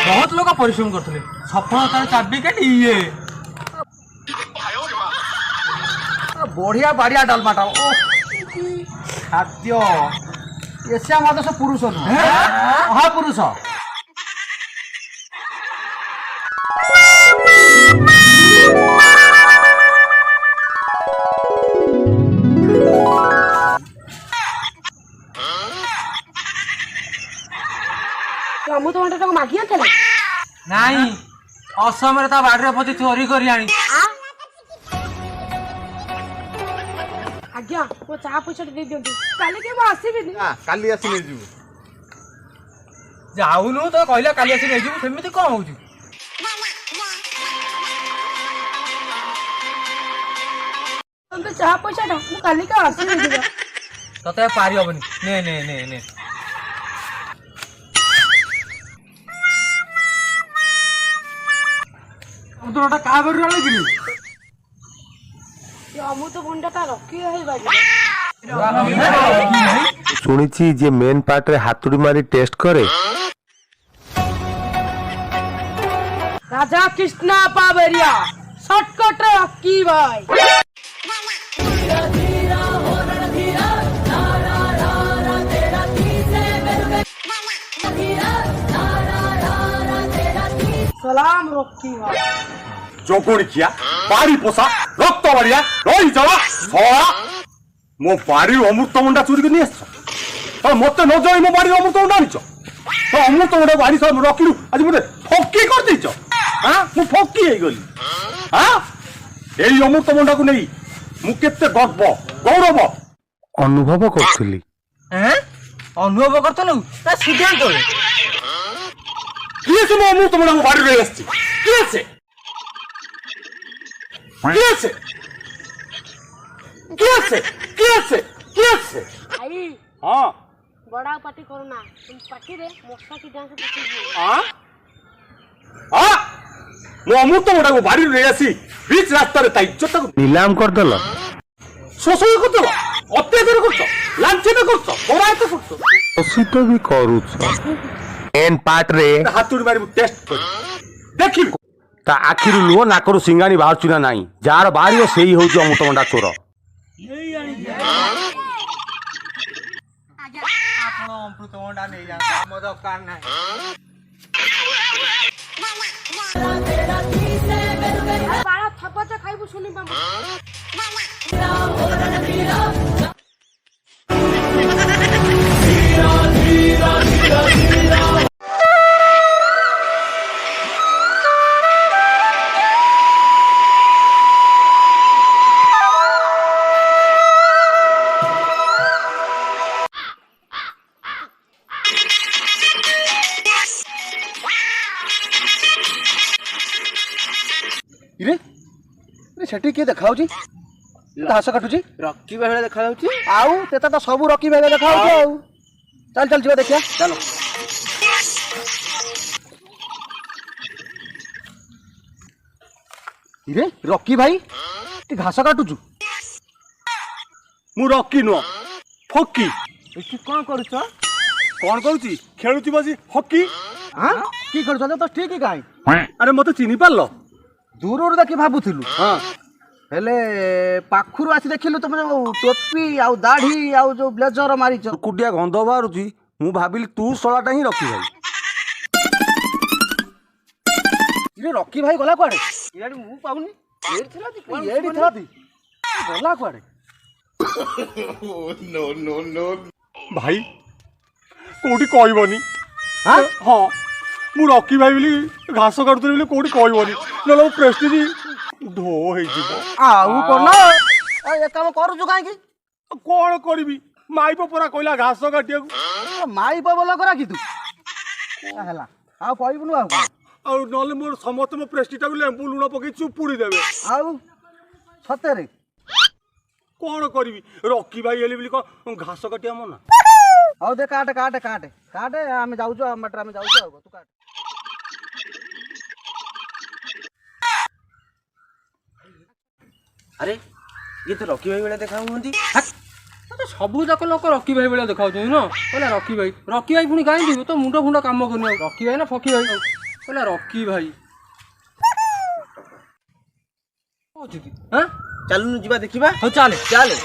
बहुत लोग परिश्रम करते सफलतार चाबिकाठी ये बढ़िया बढ़िया डालमाटा खाद्य एशिया महादेश पुरुष महापुरुष अमृतभंडा मागी आंथले नहीं असमय बाड़ी पची चोरी कर आज्ञा मो चा पैसा दे दियंतु काली के मो आसीबिनी काली आसी नै जीव जाऊनु तो कहला काली आसी नहीं सेमती कौन हो तुम चा पैसा टा मो काली का आसीबी दिबा तते पारी हबनी ने ने ने ने अमृतभंडा का बरु आले कि अमृतभंडा ता रखी है बाजी শুনেছি যে মেন পার্টরে হাতুড়ি মারি টেস্ট করে राजा कृष्णा पावरिया शॉर्टकट रखी भाई सलाम रखी भाई चौकड़िया बाड़ी पोसा रक्त बाड़िया रही चला छड़ा मो बाड़ी अमृतभंडा चोरी कर नहीं मत न जाई मो बाड़ी अमृतभंडा आनीच तो अमृतभंडा बाड़ी सब रखिलु आज मत फकी कर दीच हाँ मु फकी हो गली हाँ यही अमृतभंडा को नहीं मु केते गर्व गौरव অনুভব করছিলি अनुभव करतलु ता सिद्धांत किए से मो अमृतभंडा को बाड़ी रही आछी किए से किए आई हाँ बड़ा पार्टी करो ना तुम पार्टी रे मक्का की डांस पूछी हाँ हाँ मो अमृतभंडा को बाड़ी रही आसी बीच रास्ता रे ता इज्जत को নিলাম করদল शोषण करदल अत्याचार करछ लांछन करछ बरायत करछ শোষিত বি করুছ মেন পার্টরে हाथुड़ी मारी टेस्ट कर देखि তা আখিরু লুহ নাকরু সিঙ্গানি বাহারছু না নাই যার বাড়িও সেই হଉଛି অমৃতভଣ୍ଡା চোর ଆପଣ ଅମୃତଭଣ୍ଡା ନେଇ ଯାଆନ୍ତୁ ଆମ ଦରକାର ନାହିଁ बाड़ा थप्पा चा खाइबु सुनि बाबू इरे इरे सेठी के देखाउची घास काटुची रक्की भाई देखा जाउची आउ तेता तो सब रकी भाई देखाउची आउ चल चल जीवा देखिया चलो इरे रकी भाई ती घास काटुचु मु रखी नुह फकी एठी कोन करूछ कौन करूची खेलुची बसी हॉकी हां की करूछ तो ठीक काई अरे मते चिनी पारलो दूर देखि भाबुथिलु हाँ हेले पाखुरु आसी देखिलु तुम जो टोपी आउ दाढ़ी आउ जो ब्लेजर मारिछ କୁକୁଟିଆ ଗନ୍ଧ ବାହାରୁଛି ମୁଁ ଭାବିଲି ତୁ ଶଳାଟା ହିଁ ରଖି ଭାଇ इरे रकी भाई गला कुआडे इयाडी मु पाउनी एडी थिला दी गला कुआडे भाई कोठी कहबनी हां हाँ मु रखी भाई बोली घास काटुली बोली कोठी कहबनी नलो प्रेस्टीज धो हे जीवो आउ कोन ए काम करूछु काहे की कौन करी माइप पूरा कहला घास काटिया माई बोला करा की तू हला आ कहबुनु और नले मोर समस्त मो प्रेस्टीज को लेंबू लुण पकई चुपुड़ी देबे आउ सतेरे कौन करी रखी भाई हेली बोली घास काटिया मन आउ दे काटे काटे काटे काटे हम जाउछु मटर हम जाउछु तू काट अरे ये तो रकी भाई वाला देखा हुंदी तो सबू जाक लोक रकी भाई वाला देखा ना कहला रकी भाई पुणी कहीं तो मुंड फुंड काम करनी रकी भाई ना फकी भाई କହିଲା ରକି ଭାଇ ଚାଲୁନୁ ଯିବା ଦେଖିବା। ହଉ ଚାଲେ ଚାଲେ।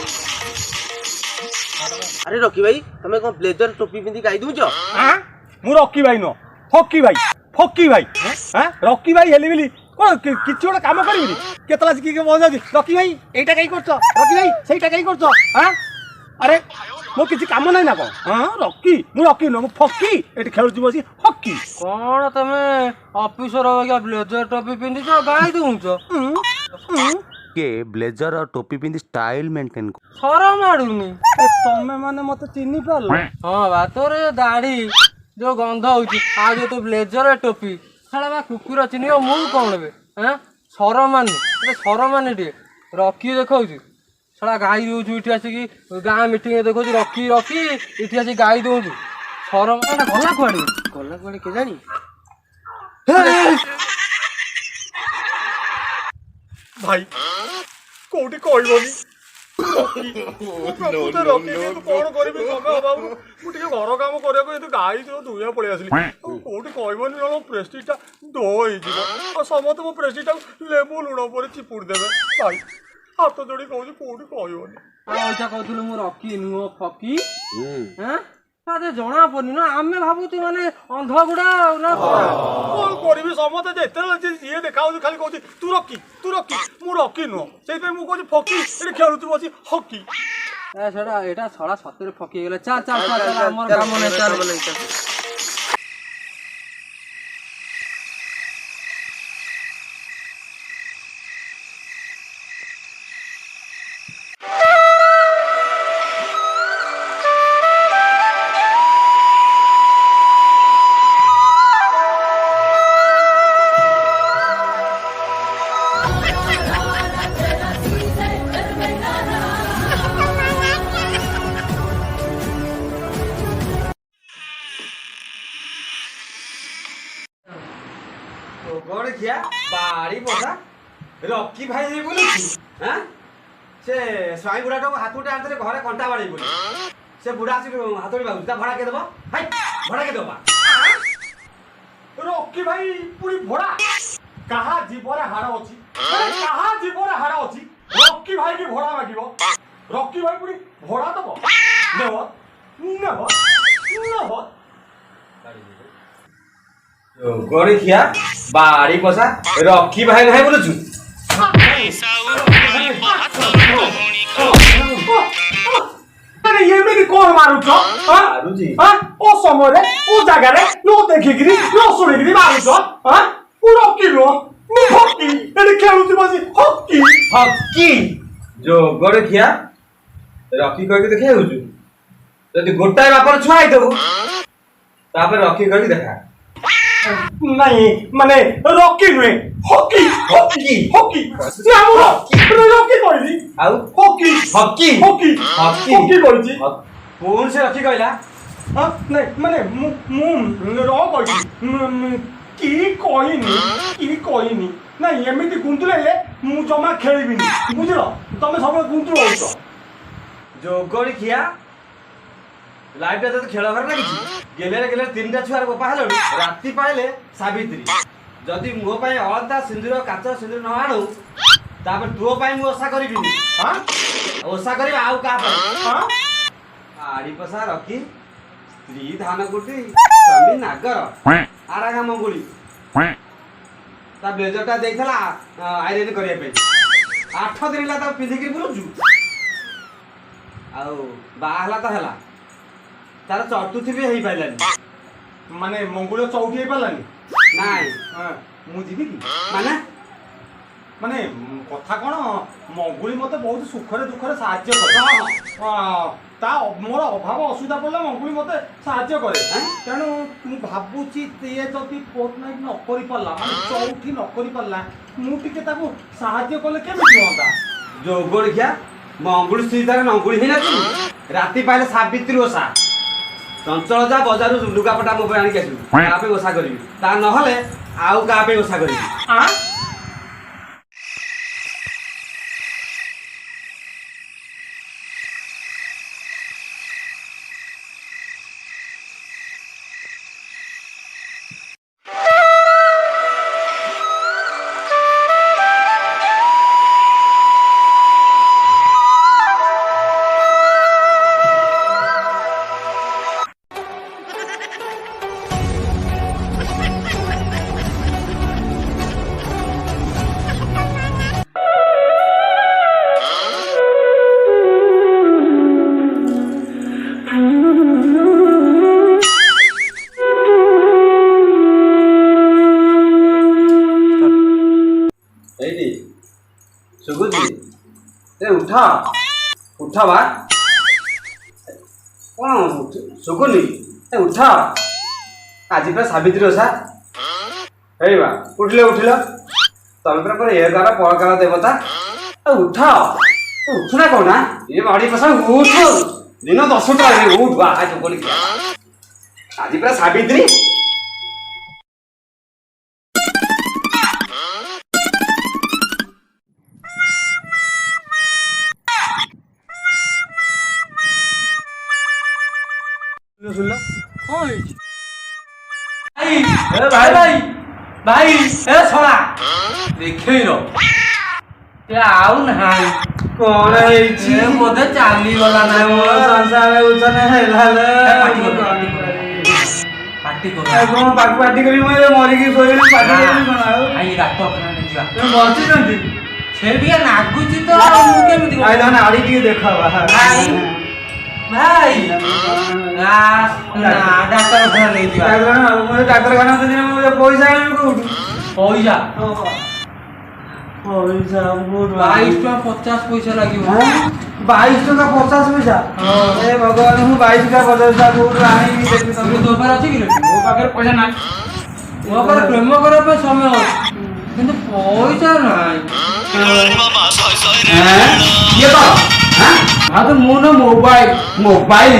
ଆରେ ରକି ଭାଇ ତମେ କଣ ବ୍ଲେଜର ଟୋପି ପିନ୍ଧି ଗାଇ ଦଉଛ? ମୁଁ ରକି ଭାଇ ନୁହଁ, ଫକି ଭାଇ। ଫକି ଭାଇ ରକି ଭାଇ ହେଲି ବୋଲି କଣ କିଛି ଗୋଟେ କାମ କରିବିନି? କେତେବେଳେ ଆସିକି କିଏ ପହଞ୍ଚାଉଛି, ରକି ଭାଇ ଏଇଟା କାହିଁ କରୁଛ, ରକି ଭାଇ ସେଇଟା କାହିଁ କରୁଛ? ଆରେ ମୋ କିଛି କାମ ନାହିଁ ନା କଣ? ରକି, ମୁଁ ରକି ନୁହଁ, ମୁଁ ଫକି। ଏଠି ଖେଳୁଛି ବସି ହକି। କଣ ତମେ ଅଫିସର ବାଗିଆ ବ୍ଲେଜର ଟୋପି ପିନ୍ଧିଛ ଗାଳି ଦଉଛ? କିଏ ବ୍ଲେଜର ଆଉ ଟୋପି ପିନ୍ଧି ଷ୍ଟାଇଲ ମେଣ୍ଟେନ କର। ସରମ ମାଡୁନି? ତମେ ମାନେ ମତେ ଚିହ୍ନି ପାରିଲ? ହଁ ବା ତୋର ଦାଢି ଯୋଉ ଗନ୍ଧ ହଉଛି ଆଉ ଯୋଉ ତୋ ବ୍ଲେଜର ଟୋପି ସେଟା ବା କୁକୁର ଚିହ୍ନିବ ମୁଁ କଣ ବେ? ସରମାନି ସରମାନି ଟିକେ ରକି ଦେଖାଉଛି ସେଟା ଗାଈ ଦଉଛୁ ଏଠି ଆସିକି ଗାଁ ମିଟିଂରେ ଦେଖାଉଛି ରକି ରକି ଏଠି ଆସିକି ଗାଈ ଦଉଛୁ ସରମ ଗଲା କୁଆଡେ କେଜାଣି? ଭାଇ କୋଉଠି କହିବନି। କଣ କରିବି ସମୟ ଅଭାବରୁ ମୁଁ ଟିକେ ଘର କାମ କରିବାକୁ ଏତେ ଗାଈ ଦୁନିଆ ପଳେଇ ଆସିଲି। କୋଉଠି କହିବନି ମୋ ପ୍ରେଷ୍ଟିଜଟା ଦୋ ହେଇଯିବ ଆଉ ସମସ୍ତେ ମୋ ପ୍ରେଷ୍ଟିଜଟାକୁ ଲେମ୍ବୁ ଲୁଣ ପରେ ଚିପୁଡ଼ି ଦେବେ। ଭାଇ ହାତ ଯୋଡ଼ି କହୁଛି କୋଉଠି କହିବନି। ଏଇଟା କହୁଥିଲୁ ମୁଁ ରକି ନୁହଁ ଫକି? ଜଣା ପଡୁନି ନା ଆମେ ଭାବୁଛୁ ମାନେ ଅନ୍ଧ ଗୁଡା ନା କଣ କରିବି? ସମସ୍ତେ ଯେତେବେଳେ ଯିଏ ଦେଖା ହଉଛି ଖାଲି କହୁଛି ତୁ ରକି ମୁଁ ରକି ନୁହଁ, ସେଇଥିପାଇଁ ମୁଁ କହୁଛି ଫକି। ଏଠି ଖେଳୁଛୁ ବସି ହକି। ସେଟା ଏଇଟା ଛଡା ସତରେ ଫକି ହେଇଗଲା। ଚାଲ ଚାଲ ଚାଲ ଆମର କାମ ନାହିଁ ଚାଲ। ବାড়ি বসা রকি ভাই যে বলেছি সে স্বামী বুড়াটাকে হাতুড়ি আনতে ঘরে ঘন্টা বাড়ি বলি সে বুড়া আসি হাতুড়ি বাবু তা ভড়া কে দেব? হাই ভড়া কে দেবা? রকি ভাই পুরি ভড়া কাহা জীবরে হাড় অছি? কাহা জীবরে হাড় অছি? রকি ভাই কি ভড়া মাগিব? রকি ভাই পুরি ভড়া দেব? নেব নেব নেব গড়িখিয়া বাড়ি বসা রকি ভাই ভাই বলেছু এমনি কোন মারুছ? ও সময় ও জায়গায় নো দেখিকি নো শুনিকি মারুছ? ও রকি নো মু হকি। এটি খেলুছি বসি হকি। হকি গড়িখিয়া রকি কইকে দেখে হউছু যদি গোটাଏ ବାପର ଛୁଆ ହେଇଥିବୁ ତାପରେ ରକି କରିକି ଦେଖା। ନାଇଁ ମାନେ ରକି ନୁହେଁ ହକି ହକି ହକି ରକି କହିଲି ଆଉ hockey hockey hockey hockey hockey କହିଛି। ପୁଣି ସେ ରକି କହିଲା ନାଇଁ ମାନେ ମୁଁ ର କହିଛି କି କହିନି। ନାଇଁ ଏମିତି ଗୁନ୍ତୁଲେଇଲେ ମୁଁ ଜମା ଖେଳିବିନି ବୁଝିଲ? ତମେ ସବୁବେଳେ ଗୁନ୍ତୁଳ ହଉଛ। ଯୋଗଳି ଖିଆ ଲାଇଫରେ ଯଦି ଖେଳ ଘରେ ଲାଗିଛି ଗେଲେରେ ତିନିଟା ଛୁଆର ବୋପା ହେଲଣି ରାତି ପାଇଲେ ସାବିତ୍ରୀ ଯଦି ମୋ ପାଇଁ ଅଳତା ସିନ୍ଦୁର କାଚ ସିନ୍ଦୁର ନ ଆଣୁ ତାପରେ ତୋ ପାଇଁ ମୁଁ ଓଷା କରିବିନି। ଓଷା କରିବି ଆଉ କାହା ପାଇଁ? ଆଡି ପଶା ରକି ସ୍ତ୍ରୀ ଧାନ କୁଟି ସ୍ୱାମୀ ନାଗର ଆରାଗା ମଙ୍ଗୁଳି ତା ବ୍ଲେଜରଟା ଦେଇଥିଲା ଆଇରନ୍ କରିବା ପାଇଁ 8 ଦିନ ହେଲା ତାକୁ ପିନ୍ଧିକି ବୁଲୁଛୁ। ଆଉ ବାହା ହେଲା ତ ହେଲା ତାର ଚତୁର୍ଥୀ ବି ହେଇପାରିଲାନି। ମାନେ ମଙ୍ଗୁଳ ଚଉଠି ହେଇପାରିଲାନି? ନାଇଁ ମୁଁ ଯିବି କି? ମାନେ ମାନେ କଥା କଣ ମଙ୍ଗୁଳି ମତେ ବହୁତ ସୁଖରେ ଦୁଃଖରେ ସାହାଯ୍ୟ କରେ। ତା ମୋର ଅଭାବ ଅସୁବିଧା ପଡ଼ିଲେ ମଙ୍ଗୁଳି ମତେ ସାହାଯ୍ୟ କରେ। ତେଣୁ ମୁଁ ଭାବୁଛି ଇଏ ଯଦି ଫୋର୍ଟନାଇଟ୍ ନ କରିପାରିଲା ମାନେ ଚଉଠି ନ କରିପାରିଲା ମୁଁ ଟିକେ ତାକୁ ସାହାଯ୍ୟ କଲେ କେମିତି ହୁଅନ୍ତା? ଯୋଗଳି ଖିଆ ମଙ୍ଗୁଳି ସ୍ତ୍ରୀ ତାର ନଙ୍ଗୁଳି ହେଇନଥିବୁ ରାତି ପାଇଲେ ସାବିତ୍ରୀ ଓଷା ଚଞ୍ଚଳ ଯା ବଜାରରୁ ଲୁଗାପଟା ମୋ ପାଇଁ ଆଣିକି ଆସିବୁ କାହା ପାଇଁ ଓଷା କରିବି ତା ନହେଲେ ଆଉ କାହା ପାଇଁ ଓଷା କରିବି। ଉଠ ବା କଣ ଶୁଭୁନି ଉଠ ଆଜି ପୁରା ସାବିତ୍ରୀ ଓଷା ହେଇବା ଉଠିଲ ତମେ ପୁରା ଏ କାଳ ପରକାଳ ଦେବତା ଉଠ ଉଠୁ ନା କହୁନା ଏ ବାଡ଼ି ପଶା ଉଠ ଦିନ 10ଟା ଉଠ ବା ଜୋକଳି ଖିଆ ଆଜି ପୁରା ସାବିତ୍ରୀ ଶୁଣିଲ କଣ ହେଇଛି ଭାଇ ଭାଇ ଭାଇ ଏ ଶଳା ଦେଖେଇର ଆଉ ନାହିଁ କଣ ହେଇଛି ବୋଧେ ଚାଲିଗଲା ନା ସଂସାର ଉଛନ ହେଲା ପାଟି କର କଣ ପାଟି କରି ମୁଁ ମରିକି ଶୋଇଲି ପାଟି କରିବି କଣ ଆଉ ଭାଇ ଡାକ୍ତରଖାନା ନେଇଯିବା ତମେ ବଞ୍ଚିଛନ୍ତି ସେ ଟିକେ ନାଗୁଛି ତ ଆଉ ମୁଁ କେମିତି ଆଇ ତମେ ଆଡି ଟିକେ ଦେଖାବା ଭାଇ ଭାଇ ଡାକ୍ତରଖାନା ନେଇଯିବା ଡାକ୍ତରଖାନା ପଇସା ଆଣିବି କୋଉଠୁ ପଇସା ପଇସା 22 ଟଙ୍କା 50 ପଇସା ଲାଗିବ 22 ଟଙ୍କା 50 ପଇସା ଏ ଭଗବାନ ମୁଁ 22 ଟଙ୍କା 50 ଟଙ୍କା କୋଉଠୁ ଆଣିବି ଦେଖି ତମେ ତୋ ପାଖରେ ଅଛି କି ମୋ ପାଖରେ ପଇସା ନାହିଁ ମୋ ପାଖରେ ପ୍ରେମ କରିବା ପାଇଁ ସମୟ ଅଛି କିନ୍ତୁ ପଇସା ନାହିଁ କିଏ ତ ହଁ ତ ମୁଁ ନା ମୋବାଇଲ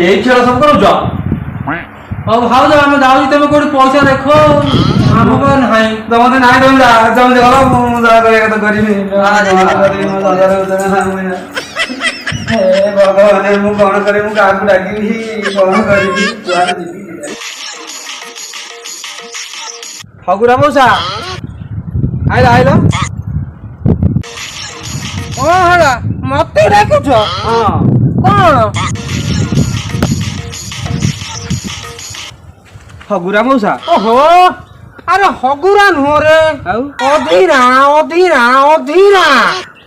ଏଇ ଖେଳ ସବୁ କରୁଛ ହଉ ଭାଉଜ ଆମେ ଯାଉଛୁ ତମେ କୋଉଠି ପଇସା ଦେଖ ଆମ ପାଖରେ ନାହିଁ ତମେ ନାହିଁ ତମେ ଗଲ ମୁଁ ଯାହା କରିବା କଥା କରିବି ଭଗବାନ ମୁଁ କଣ କରିବି ମୁଁ କାହାକୁ ଡାକିବି କଣ କରିବି କୁଆଡେ ଯିବି ଫଗୁରା ମଉସା ଆଇଲ କଣ ହେଲା ମତେ ଡାକୁଛ ହଁ କଣ ଫଗୁରା ମଉସା ଓହୋ ଆରେ ହଗୁରା ନୁହଁ ରେ ଆଉ ଅଧୀରା ଅଧୀରା ଅଧୀରା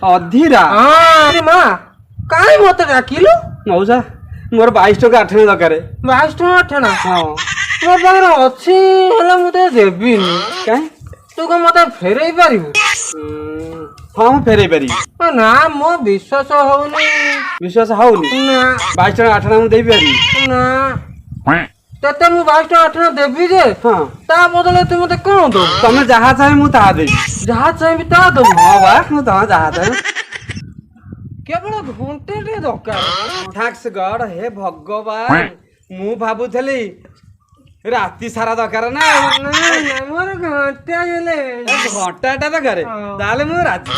ଅଧୀରା ହଁ ମା କାଇଁ ମତେ ଡାକିଲୁ ମଉସା ମୋର 22 ଟଙ୍କା 8 ଦରକାର 22 ଟଙ୍କା ଆଠଣା ହଁ ମୋ ପାଖରେ ଅଛି ହେଲେ ମୁଁ ତ ଦେବିନି କାଇଁ ତୁ କଣ ମତେ ଫେରେଇ ପାରିବୁ ହଁ ମୁଁ ଫେରେଇ ପାରିବି ନା ମୋ ବିଶ୍ୱାସ ହଉନି ବିଶ୍ୱାସ ହଉନି ନା 22 ଟଙ୍କା 8 ମୁଁ ଦେଇପାରିବି ନା ତତେ ମୁଁ 22 ଟଙ୍କା 8 ଦେବି ଯେ ହଁ ତା ବଦଳରେ ତୁ ମତେ କଣ ଦବୁ ତମେ ଯାହା ଚାହିଁବ ମୁଁ ତାହା ଦେବି ଯାହା ଚାହିଁବି ତାହା ଦବୁ ହଁ ବା ମୁଁ ତମେ ଯାହା ଚାହିଁବ କେବଳ ଘଣ୍ଟେ ଟେ ଦରକାର ଥ୍ୟାଙ୍କ୍ସ ଗଡ ହେ ଭଗବାନ ମୁଁ ଭାବୁଥିଲି ରାତି ସାରା ଦରକାର ନା ମୋର ଘଣ୍ଟେ ହେଲେ ଘଣ୍ଟାଟା ଦରକାର ତାହେଲେ ମୁଁ ରାଜି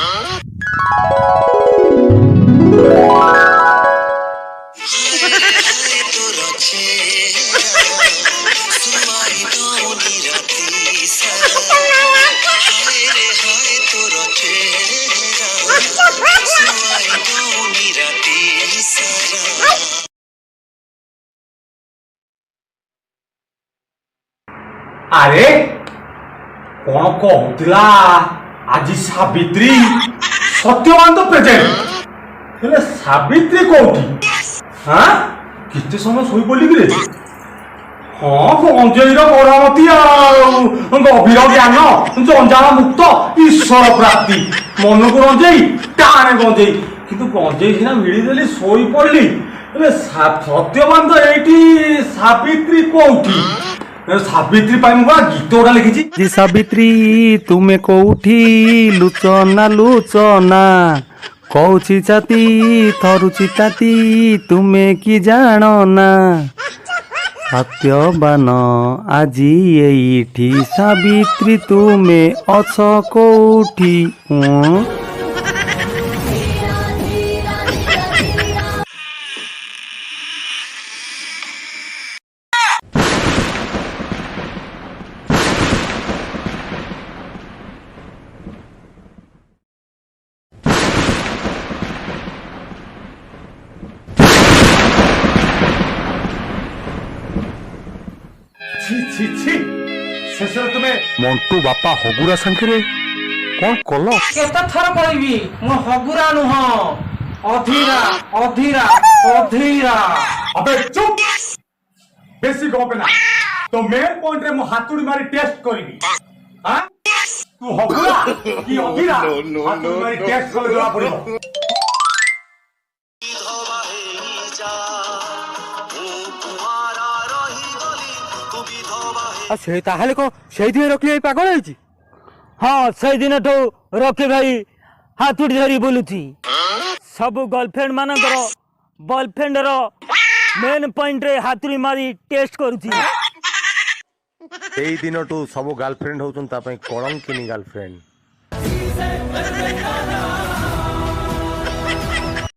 ଆରେ କଣ କହୁଥିଲା ଆଜି ସାବିତ୍ରୀ ସତ୍ୟବାନ ତ ପ୍ରେଜେଣ୍ଟ ହେଲେ ସାବିତ୍ରୀ କୋଉଠି ହଁ କେତେ ସମୟ ଶୋଇପଡିଲି କିରେ ହଁ ଗଞ୍ଜେଇର ମରାମତି ଆଉ ଗଭୀର ଜ୍ଞାନ ଜଞ୍ଜାଳ ମୁକ୍ତ ଈଶ୍ୱର ପ୍ରାପ୍ତି ମନକୁ ରଞ୍ଜେଇ ଟାଣେ ଗଞ୍ଜେଇ କିନ୍ତୁ ଗଞ୍ଜେଇ ସିନା ମିଳିଦେଲି ଶୋଇପଡିଲି ହେଲେ ସତ୍ୟବାନ ତ ଏଇଠି ସାବିତ୍ରୀ କୋଉଠି ସାବିତ୍ରୀ ପାଇଁ ମୁଁ ଗୀତ ଗୁଡା ଲେଖିଛି ଜି ସାବିତ୍ରୀ ତୁମେ କୋଉଠି ଲୁଚନା ଲୁଚନା କହୁଛି ଚାତି ଥରୁଛି ତାତି ତୁମେ କି ଜାଣ ନା ସତ୍ୟବାନ ଆଜି ଏଇଠି ସାବିତ୍ରୀ ତୁମେ ଅଛ କୋଉଠି ছি ছি ছি ଶେଷରେ ତୁମେ ମଣ୍ଟୁ ବାପା ହଗୁରା ସାଙ୍ଗରେ କଣ କଲ କେତେ ଥର କହିବି ମୁଁ ହଗୁରା ନୁହଁ ଅଧୀରା ଅଧୀରା ଅଧୀରା अबे चुप बेसी गपे ना तो मेन पॉइंट रे मु हातुड़ी मारी टेस्ट करिबी हां तू हगुरा की अधीरा हातुड़ी मारी टेस्ट कर देला पड़िबो ଆଉ ସେ ତାହେଲେ କଣ ସେଇଥିପାଇଁ ରଖି ଭାଇ ପାଗଳ ହେଇଛି? ହଁ ସେଇଦିନଠୁ ରକି ଭାଇ ହାତୁଡ଼ି ଧରି ବୁଲୁଛି। ସବୁ ଗର୍ଲଫ୍ରେଣ୍ଡ ମାନଙ୍କର ବୟଫ୍ରେଣ୍ଡର ମେନ୍ ପଏଣ୍ଟରେ ହାତୁଡ଼ି ମାରି ଟେଷ୍ଟ କରୁଛି। ସେଇ ଦିନଠୁ ସବୁ ଗାର୍ଲଫ୍ରେଣ୍ଡ ହଉଛନ୍ତି ତା ପାଇଁ କଳଙ୍କିନୀ ଗାର୍ଲଫ୍ରେଣ୍ଡ।